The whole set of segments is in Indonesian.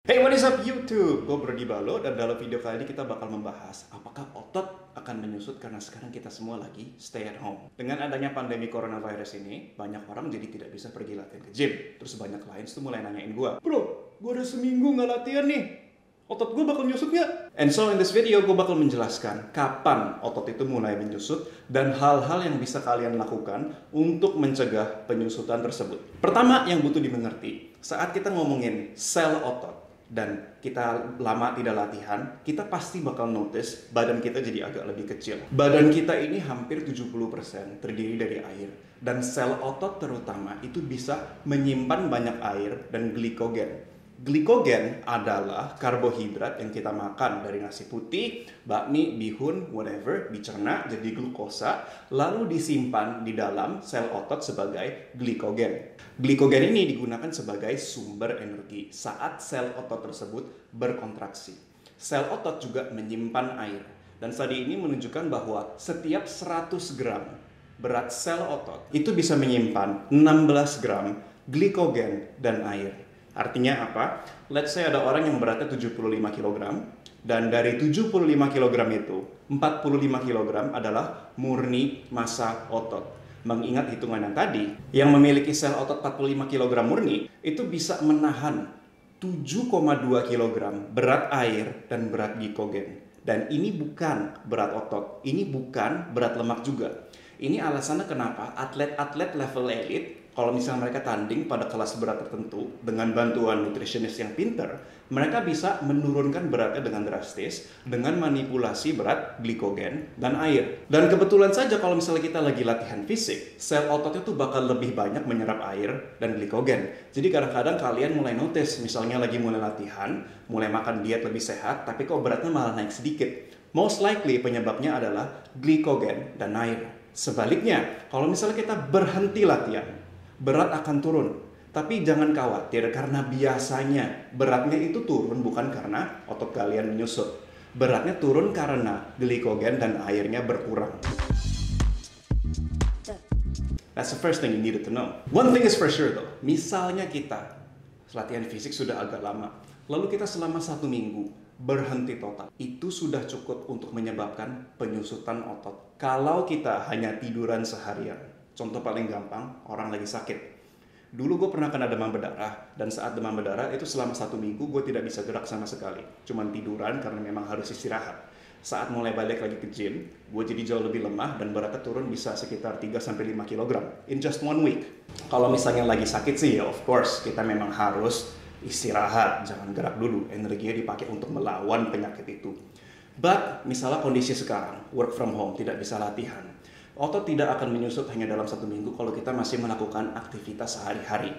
Hey, what is up YouTube? Gue Brody Balo dan dalam video kali ini kita bakal membahas apakah otot akan menyusut karena sekarang kita semua lagi stay at home. Dengan adanya pandemi coronavirus ini, banyak orang jadi tidak bisa pergi latihan ke gym. Terus banyak clients tuh mulai nanyain gue, "Bro, gue udah seminggu nggak latihan nih. Otot gue bakal nyusut nggak?" And so in this video gue bakal menjelaskan kapan otot itu mulai menyusut dan hal-hal yang bisa kalian lakukan untuk mencegah penyusutan tersebut. Pertama yang butuh dimengerti, saat kita ngomongin sel otot dan kita lama tidak latihan, kita pasti bakal notice badan kita jadi agak lebih kecil. Badan kita ini hampir 70% terdiri dari air. Dan sel otot terutama itu bisa menyimpan banyak air dan glikogen. Glikogen adalah karbohidrat yang kita makan dari nasi putih, bakmi, bihun, whatever, dicerna jadi glukosa, lalu disimpan di dalam sel otot sebagai glikogen. Glikogen ini digunakan sebagai sumber energi saat sel otot tersebut berkontraksi. Sel otot juga menyimpan air. Dan studi ini menunjukkan bahwa setiap 100 gram berat sel otot itu bisa menyimpan 16 gram glikogen dan air. Artinya apa? Let's say ada orang yang beratnya 75 kg dan dari 75 kg itu 45 kg adalah murni massa otot. Mengingat hitungan yang tadi, yang memiliki sel otot 45 kg murni itu bisa menahan 7,2 kg berat air dan berat glikogen. Dan ini bukan berat otot, ini bukan berat lemak juga. Ini alasannya kenapa atlet-atlet level elite, kalau misalnya mereka tanding pada kelas berat tertentu dengan bantuan nutritionist yang pinter, mereka bisa menurunkan beratnya dengan drastis dengan manipulasi berat glikogen dan air. Dan kebetulan saja kalau misalnya kita lagi latihan fisik, sel otot itu bakal lebih banyak menyerap air dan glikogen. Jadi kadang-kadang kalian mulai notice, misalnya lagi mulai latihan, mulai makan diet lebih sehat, tapi kok beratnya malah naik sedikit. Most likely penyebabnya adalah glikogen dan air. Sebaliknya, kalau misalnya kita berhenti latihan, berat akan turun. Tapi jangan khawatir karena biasanya beratnya itu turun bukan karena otot kalian menyusut. Beratnya turun karena glikogen dan airnya berkurang. That's the first thing you needed to know. One thing is for sure though, misalnya kita latihan fisik sudah agak lama, lalu kita selama 1 minggu berhenti total, itu sudah cukup untuk menyebabkan penyusutan otot. Kalau kita hanya tiduran seharian, contoh paling gampang, orang lagi sakit. Dulu gue pernah kena demam berdarah, dan saat demam berdarah itu selama 1 minggu gue tidak bisa gerak sama sekali. Cuman tiduran karena memang harus istirahat. Saat mulai balik lagi ke gym, gue jadi jauh lebih lemah dan beratnya turun bisa sekitar 3-5 kg in just 1 week. Kalau misalnya lagi sakit sih, ya of course kita memang harus istirahat, jangan gerak dulu, energinya dipakai untuk melawan penyakit itu. But misalnya kondisi sekarang, work from home, tidak bisa latihan, otot tidak akan menyusut hanya dalam 1 minggu kalau kita masih melakukan aktivitas sehari-hari.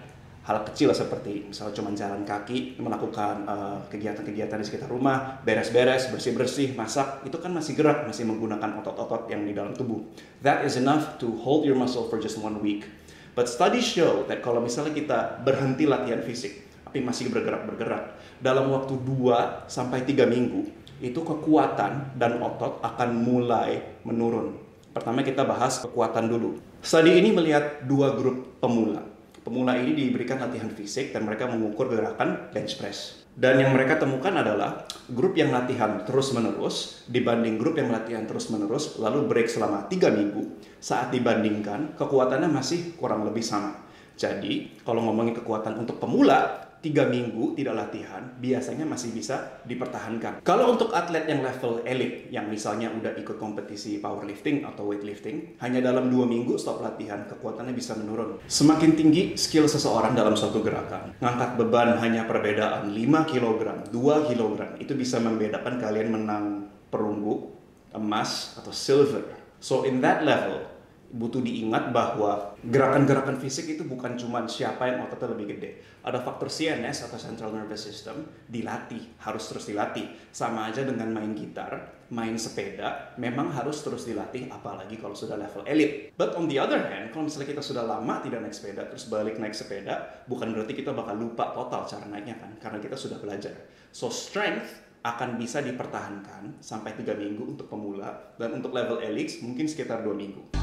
Hal kecil seperti misalnya cuma jalan kaki, melakukan kegiatan-kegiatan di sekitar rumah, beres-beres, bersih-bersih, masak, itu kan masih gerak, masih menggunakan otot-otot yang di dalam tubuh. That is enough to hold your muscle for just 1 week. But studies show that kalau misalnya kita berhenti latihan fisik, tapi masih bergerak-bergerak, dalam waktu 2-3 minggu, itu kekuatan dan otot akan mulai menurun. Pertama kita bahas kekuatan dulu. Studi ini melihat 2 grup pemula. Pemula ini diberikan latihan fisik dan mereka mengukur gerakan bench press. Dan yang mereka temukan adalah grup yang latihan terus-menerus dibanding grup yang latihan terus-menerus lalu break selama 3 minggu. Saat dibandingkan, kekuatannya masih kurang lebih sama. Jadi, kalau ngomongin kekuatan untuk pemula, 3 minggu tidak latihan, biasanya masih bisa dipertahankan. Kalau untuk atlet yang level elite, yang misalnya udah ikut kompetisi powerlifting atau weightlifting, hanya dalam 2 minggu stop latihan, kekuatannya bisa menurun. Semakin tinggi skill seseorang dalam suatu gerakan, ngangkat beban hanya perbedaan 5 kg, 2 kg, itu bisa membedakan kalian menang perunggu, emas, atau silver. So in that level, butuh diingat bahwa gerakan-gerakan fisik itu bukan cuma siapa yang ototnya lebih gede. Ada faktor CNS atau Central Nervous System dilatih, harus terus dilatih. Sama aja dengan main gitar, main sepeda, memang harus terus dilatih apalagi kalau sudah level elite. But on the other hand, kalau misalnya kita sudah lama tidak naik sepeda, terus balik naik sepeda, bukan berarti kita bakal lupa total cara naiknya kan, karena kita sudah belajar. So strength akan bisa dipertahankan sampai 3 minggu untuk pemula, dan untuk level elite mungkin sekitar 2 minggu.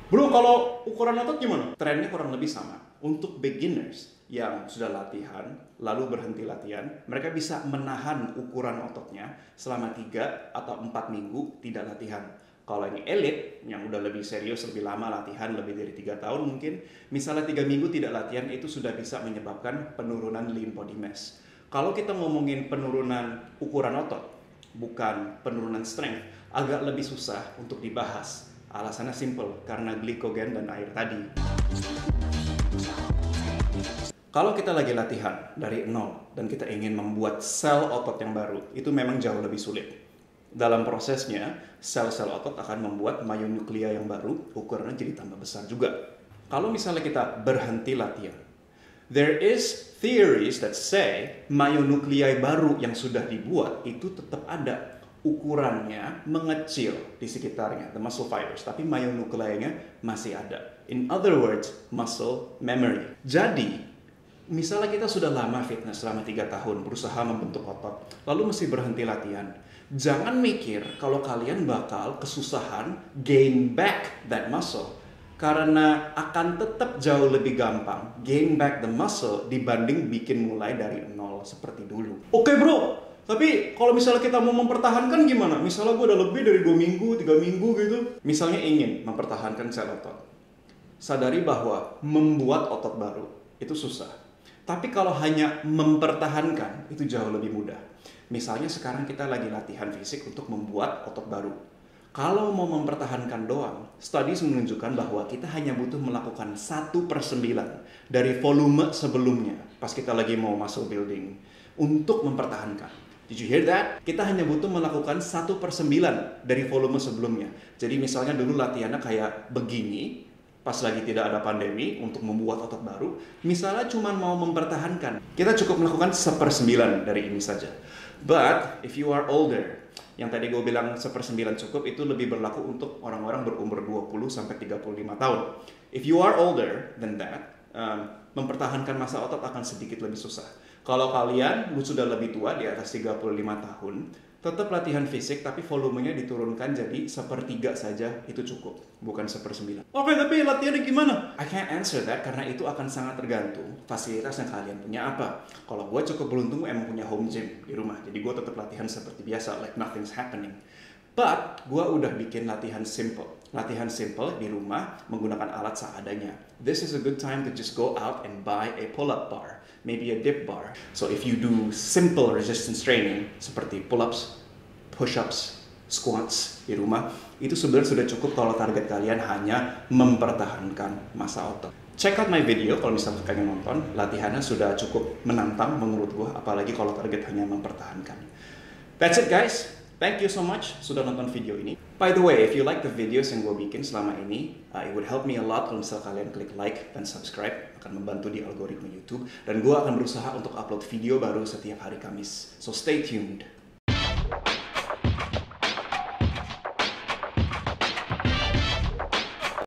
Bro, kalau ukuran otot gimana? Trennya kurang lebih sama. Untuk beginners, yang sudah latihan, lalu berhenti latihan, mereka bisa menahan ukuran ototnya selama 3 atau 4 minggu tidak latihan. Kalau ini elit, yang udah lebih serius, lebih lama latihan, lebih dari 3 tahun mungkin, misalnya 3 minggu tidak latihan, itu sudah bisa menyebabkan penurunan lean body mass. Kalau kita ngomongin penurunan ukuran otot, bukan penurunan strength, agak lebih susah untuk dibahas. Alasannya simple, karena glikogen dan air tadi. Kalau kita lagi latihan dari nol dan kita ingin membuat sel otot yang baru, itu memang jauh lebih sulit. Dalam prosesnya, sel-sel otot akan membuat myonuklia yang baru, ukurannya jadi tambah besar juga. Kalau misalnya kita berhenti latihan, there is theories that say myonuklia baru yang sudah dibuat itu tetap ada. Ukurannya mengecil di sekitarnya, the muscle fibers, tapi myonuklianya masih ada. In other words, muscle memory. Jadi, misalnya kita sudah lama fitness selama 3 tahun, berusaha membentuk otot, lalu mesti berhenti latihan. Jangan mikir kalau kalian bakal kesusahan gain back that muscle. Karena akan tetap jauh lebih gampang gain back the muscle dibanding bikin mulai dari nol seperti dulu. Oke bro, tapi kalau misalnya kita mau mempertahankan gimana? Misalnya gue udah lebih dari 2 minggu, 3 minggu gitu. Misalnya ingin mempertahankan sel otot. Sadari bahwa membuat otot baru itu susah. Tapi kalau hanya mempertahankan, itu jauh lebih mudah. Misalnya sekarang kita lagi latihan fisik untuk membuat otot baru. Kalau mau mempertahankan doang, studies menunjukkan bahwa kita hanya butuh melakukan 1/9 dari volume sebelumnya pas kita lagi mau muscle building untuk mempertahankan. Did you hear that? Kita hanya butuh melakukan 1/9 dari volume sebelumnya. Jadi misalnya dulu latihannya kayak begini, pas lagi tidak ada pandemi untuk membuat otot baru, misalnya cuma mau mempertahankan, kita cukup melakukan 1/9 dari ini saja. But if you are older, yang tadi gue bilang 1/9 cukup, itu lebih berlaku untuk orang-orang berumur 20-35 tahun. If you are older than that, mempertahankan massa otot akan sedikit lebih susah. Kalau kalian sudah lebih tua, di atas 35 tahun, tetap latihan fisik tapi volumenya diturunkan jadi 1/3 saja, itu cukup, bukan 1/9. Oke, tapi latihannya gimana? I can't answer that karena itu akan sangat tergantung fasilitas yang kalian punya apa. Kalau gue cukup beruntung emang punya home gym di rumah, jadi gue tetap latihan seperti biasa, like nothing's happening. But gue udah bikin latihan simple di rumah menggunakan alat seadanya. This is a good time to just go out and buy a pull-up bar, maybe a dip bar. So if you do simple resistance training seperti pull-ups, push-ups, squats di rumah, itu sebenarnya sudah cukup kalau target kalian hanya mempertahankan massa otot. Check out my video kalau misalnya kalian nonton, latihannya sudah cukup menantang menurut gue, apalagi kalau target hanya mempertahankan. That's it guys. Thank you so much sudah nonton video ini. By the way, if you like the videos yang gue bikin selama ini, it would help me a lot kalau misalnya kalian klik like dan subscribe, akan membantu di algoritma YouTube. Dan gue akan berusaha untuk upload video baru setiap hari Kamis. So stay tuned.